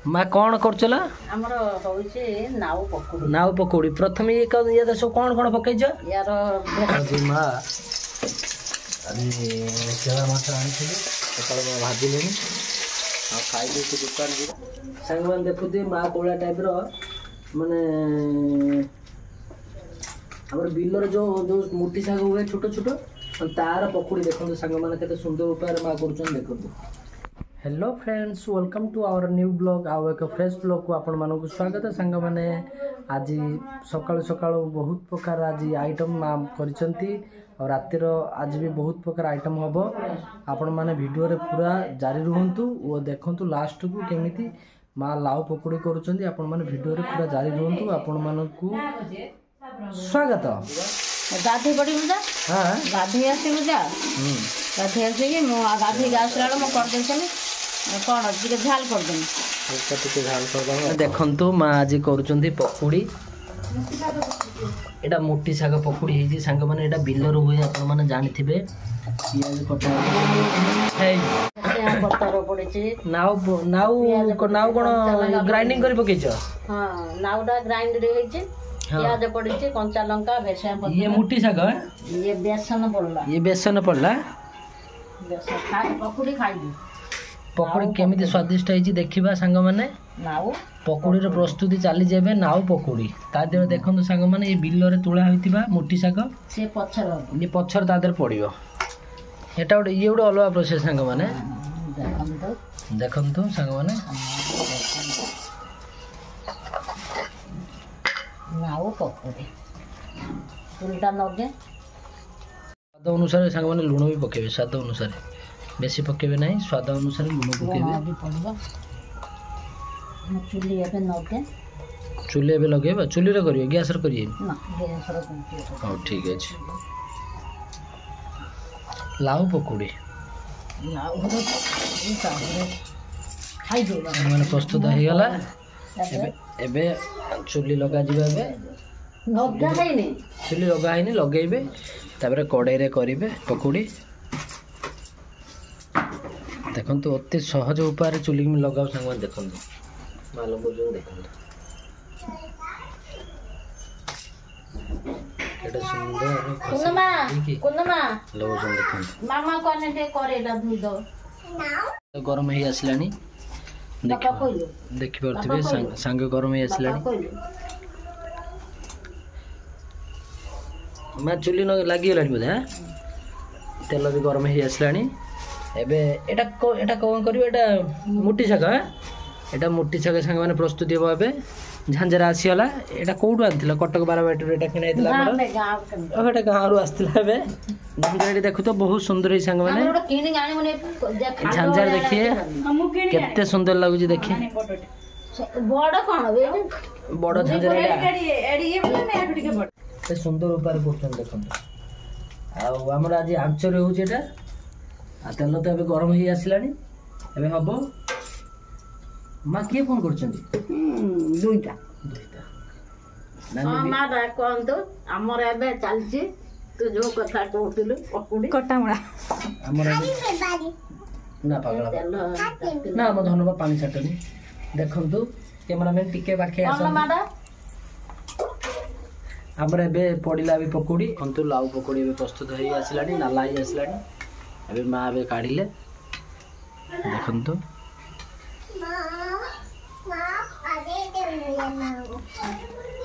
माँ कौन करचला हमर होइছে नाउ पकोड़ी नाउ पकोड़ी प्रथम ये सब कौन कौन पकईछ यार जी माँ अभी केला माछ आनी सकाल में भाजिले खाई दुकान सांग मैंने देखुदी माँ कोला टाइप माने हमर बिलर जो जो मोटी साग हुए छोट छोट तार पकोड़ी देखो सांग मैंने केते सुंदर उपाय माँ कर देखो। Hello friends welcome to our new blog आउ एक फ्रेश ब्लॉग को आपण मानक स्वागत है सांग मैंने आज सकाळु सकाळु बहुत प्रकार आज आइटम माँ करिसंती और रातिर आज भी बहुत प्रकार आइटम हम आपण माने वीडियो रे पूरा जारी रुहंतु और देखंतु लास्ट को केमिति माँ लाउ पकोड़ी करूछंती आपण माने वीडियो रे पूरा जारी रुहंतु आपण मानकु स्वागत। गाधी पड़ी मुझा हां गाधी आसी मुझा गाधी आसी कि मो गाधी आसला मो कर देछनी कौन टिके झाल कर देनी टिके झाल कर दम देखंतु माँ आज करूछंती पकोड़ी एटा मोटी साग पकोड़ी हेजी सांग माने एटा बिलर हुए आपण माने जानिथिबे पियाज कटा हे पत्तर पड़े नाउ नाउ नाउ कोन ग्राइंडिंग करि पकेछ हां नाउडा ग्राइंड रे हेछि प्याज पड़े कंचा लंका बेसन ये मोटी साग ये बेसन पड़ला बेसन खाई पकोड़ी खाई पकोड़ी केमिति स्वादिष्ट है देखा सांग माने नाउ पकोड़ी रो प्रस्तुति चली जेबे नाउ पकोड़ी ता देर देखंतु सांग माने ये बिल्लो रे तुळा होइतिबा मोटी साग से पछर ये पछर ता देर पड़िबो एटा गोटे ये गोटे अलग प्रोसेस सांग माने देखंतु सांग माने नाउ पकोड़ी उल्टा नगे स्वाद अनुसार सांग माने लूण भी पकेबे स्वाद अनुसार बेसी पकेबे नहीं स्वाद अनुसार लूण पकेबे चुली एबे नगे चुली एबे लगेबा चुली रे करियो गैस रे करियो ना गैस रे करियो हां ठीक अछि लाउ पकोड़ी लाउ रे ई साबरे खाई दो माने प्रस्तुत हो गला एबे एबे चुली लगा जिबा एबे नगा हैनी चुली लगा हैनी लगेबे ताबरे कड़ाई रे करिवे पकोड़ी देखंतु अति सहज उपाय चुली में लगाओ संग देखंतु मालूम बुझो देखंतु केटा सुंदर कुनमा लगो देखंतु मामा कोने ते करेला धुई दो गरम ही आसलानी देखि परथिबे संग गरम ही आसलानी मैं चुली न लागी गलानी बोधे तेल भी गरम ही आसलानी एबे एटा कोन करियो एटा मोटी साग एटा मोटी साग संग माने प्रस्तुति हो एबे झांझरा आसीला एटा कोडु आनथिला कटक 12 बैटर एटा किना आइतला हमर एटा गांव रु आस्थिला एबे झांझरा देखु तो बहुत सुंदर है संग माने हमर किनी गाणी मने झांझरा देखिए केते सुंदर लागु जी देखिए बड़ कोन बे बड़ झांझरा एडी ये मने एटु टिके बड़ ते सुंदर उपाय करछन देखंतु आ हमर आज आंचर होउछ एटा आ तेल तो अबे गरम ही आसलानी एबे हबो माँ किए फोन करछंती दुईटा नानी माँ रा कोन तो हमर एबे चलछि तू जो कथा कहतिलु पकोड़ी कटामुड़ा हमर ना पागल ना हम धनबा पानी छाटनी देखंतु कैमरामैन टिके बाखे आसन हमर एबे पडिला भी पकोड़ी खंतु लाउ पकोड़ी एबे प्रस्तुत होई आसलानी नाला ही आसलानी अबे माँ अबे काढ़िले देखंतु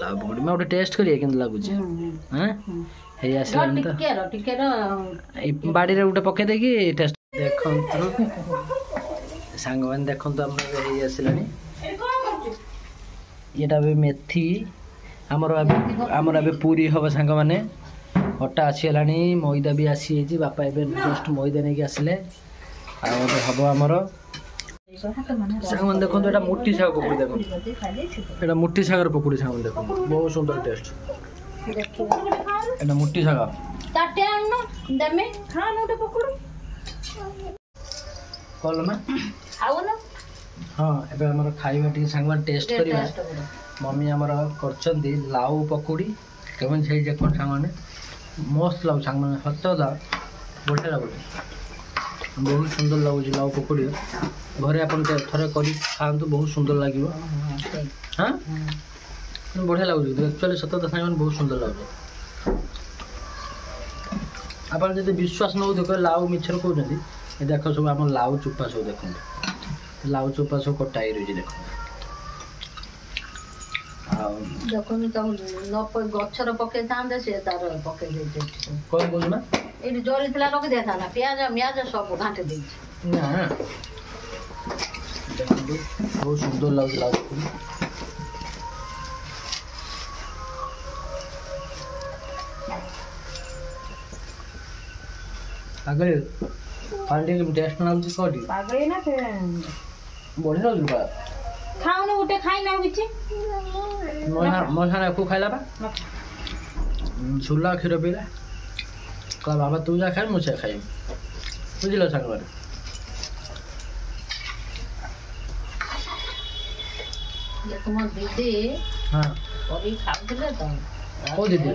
लाउ पकोड़ी में गोटे टेस्ट करिए केन लागुछ हैं हे आसलानी तो टिके रो ए बाड़ी रे गोटे पके देकी टेस्ट देखंतु सांग मन देखंतु हमर हे आसलानी एटा भी मेथी हमर अबे पूरी हबो सांग माने अटा आसीलानी मैदा भी आसी बापा एबे जस्ट मैदा नहीं के आसिले आ हबो हमर सांग देखो एटा मोटी साग पकोड़ी देखो एटा मोटी सागर पकोड़ी सांग देखो बहुत सुंदर टेस्ट एटा मोटी साग ताटे आनो दमे खान ओटे पकोड़ी कल में खाओ ना हां एबे हमर खाइबा टी सांग टेस्ट करिबा मम्मी हमर करचंदी लाउ पकोड़ी केवन छै जे कोन सांग मस्त लाउ सांग हत दा बढ़िया लागो बहुत सुंदर लगुच लाउ पकोड़ी घरे अपन थे कर खातु बहुत सुंदर लगे हाँ बढ़िया लगुच एक्चुअली सत दशा बहुत सुंदर लगे आप विश्वास नौ देख लाउ मिछर कहते देख सब आम लाउ चोपा सब देख लाउ चोपा सब कटा रही देख देखो तुम गचर पकई था सी तार पकई कौन बोल ना ये जरी थी रखी दे था पियाज मियाज सब घाटे दे बहुत सुंदर लगे लाउ आगे पानी टेस्ट ना कौटी पागल ना बढ़िया लगे खाऊनी उठे खाई ना किसी मसा को खाइला छुला क्षीर पीला कह बाबा तू जा खाए मुझे खाई बुझल सांग तुम दीदी हाँ खाऊले तो कौ दीदी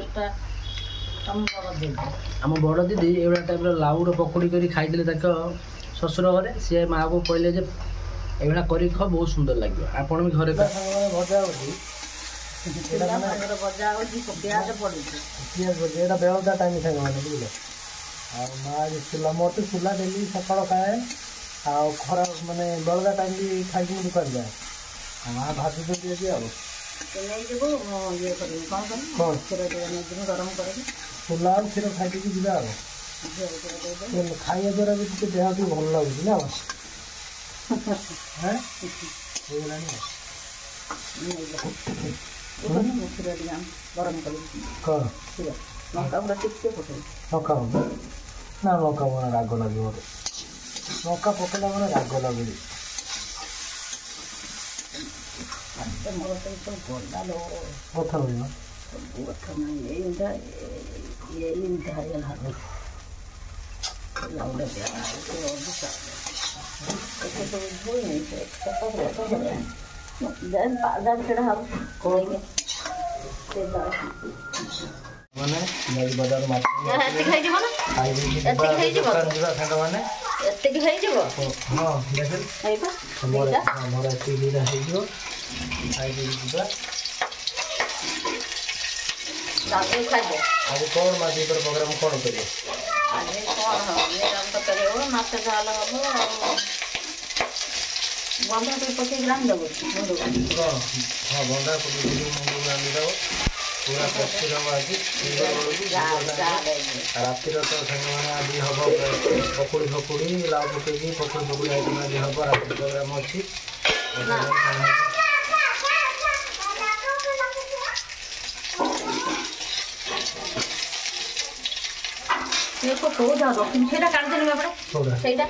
आम बड़ दीदी एवं टाइप लाउर पकोड़ी कर खाई शशुर घरे सी माँ को कहले एभा कर खा बहुत सुंदर लगे आपण भी घरे भजा पियाज बेलदा टाइम खाए बुझे माँ चूला मोर तो चूला डेली सकाल खाए खरा मानने बेलदा टाइम भी खाई दुकान जाए माँ भाजी दिए चूला और क्षीर खाई जा खाଇବା द्वारा भी देह भी भल लगुच ना लंका ना लंका मन राग लगे लंका पकड़ा मैंने राग लगे कथा मैंने बजार आज कौन माटी पर प्रोग्राम कौन करिए आज कौन माछ झाल हम बंधा कोई पके ग्राम देबो हाँ बंधा कोई मुंडू रांधि दो पूरा प्रस्तुत हम आज राति तो सांग मैंने आज हम पकोड़ी फकोड़ी लाउ पकई पकोड़ी फकोड़ी आइटम आज हम राति प्रोग्राम अच्छी देखो तो जा दो तुम सेटा काट देनी बापड़े सेटा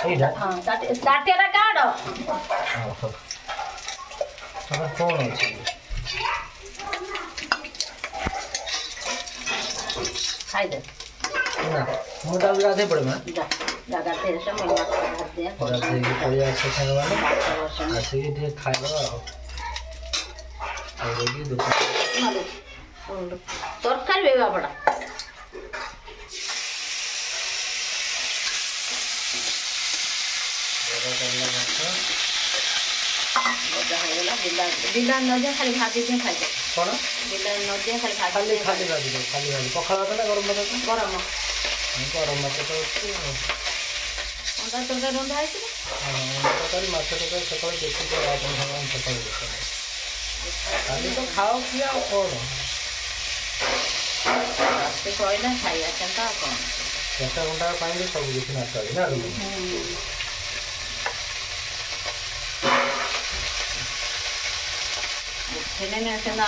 एटा हां काटेरा काट सब कौन अछि खाई दे ना मोटा भी आधे पड़े में जा गाते से मैं माछ भात दे और ऐसे की कोई अच्छे खाने वाले ऐसे ही ठीक खाए लो और ये दुकान मालूम तरकारी बेबा बड़ा बिला नदिया खाली भाजी के खाई कौन बिला नदिया खाली खाली भाजी खाली खाली खाली पखाला था गरम भात गरम गरम भात तो अंडा तरकारी रंधा है कि हां तरकारी माछ तरकारी सकाळ देखि के आइटम हम सकाळ देखि खाली तो खाओ किया कौन ते कोई ना खाई अच्छा कौन केटा घंटा पानी सब किछ ना कर ना खेने से ना